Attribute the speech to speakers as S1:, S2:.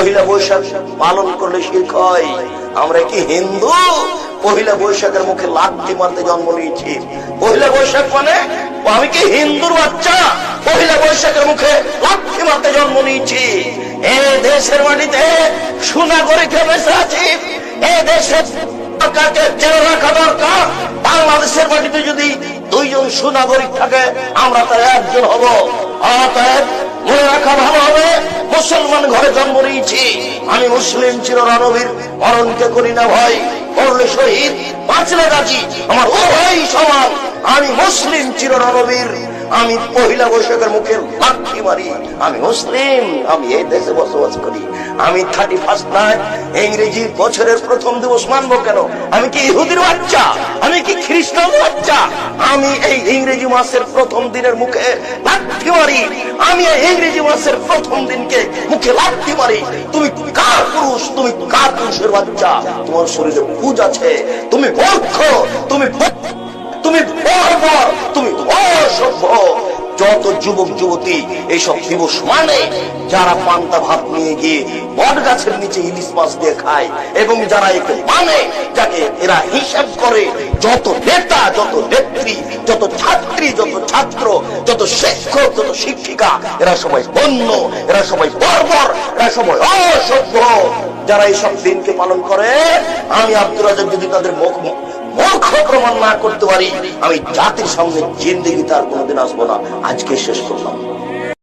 S1: পহিলা বৈশাখ পালন করলে শিরক হয়। আমরা কি হিন্দু? পহিলা বৈশাখের মুখে লাথি মারতে জন্ম নিয়েছি। পহিলা বৈশাখ মানে আমি কি হিন্দুর বাচ্চা? পহিলা বৈশাখের মুখে লাথি মারতে জন্ম নিয়েছি। এ দেশের মাটিতে সুনাগরিকরা বেঁচে আছি। এ দেশের সরকারকে জেনে রাখা দরকার, বাংলাদেশের মাটিতে যদি দুইজন সুনাগরিক থাকে আমরা তার একজন হব। অতএব মনে রাখা ভালো হবে, মুসলমান ঘরে জন্ম নিয়েছি। আমি মুসলিম চিররণবীর, মরণকে করি না ভয়, করলে শহীদ বাঁচলে রাজি, আমার উভয় সমান। আমি মুসলিম চিররণবীর, আমি পহিলা বৈশাখের মুখে লাথি মারি। আমি মুসলিম, আমি এই দেশে বসবাস করি। আমি 31st নাইট ইংরেজি বছরের প্রথম দিবস মানবো কেন? আমি কি ইহুদির বাচ্চা? আমি কি খ্রিস্টান বাচ্চা? আমি এই ইংরেজি মাসের প্রথম দিনের মুখে লাথি মারি। আমি এই ইংরেজি মাসের প্রথম দিনকে মুখে লাথি মারি। তুমি কার পুরুষ? তুমি কার পুরুষের বাচ্চা? তোমার শরীরে পুজ আছে, তুমি মূর্খ, তুমি বর্বর, তুমি অসভ্য। যত যুবক যুবতী এইসব দিবস মানে, যারা পান্তা ভাত নিয়ে গিয়ে বট গাছের নিচে ইলিশ মাছ দিয়ে খায়, এবং যারা একে মানে, যাকে এরা হিসাব করে, যত নেতা, যত নেত্রী, যত ছাত্রী, যত ছাত্র, যত শিক্ষক, যত শিক্ষিকা, এরা সবাই বন্য, এরা সবাই বর্বর, এরা সবাই অসভ্য। যারা এইসব দিনকে পালন করে, আমি আব্দুর রাজ্জাক যদি তাদের মূর্খ প্রমাণ না করতে পারি, আমি জাতির সামনে জিন্দেগি তার কোনোদিন আসবো না। আজকে শেষ করলাম।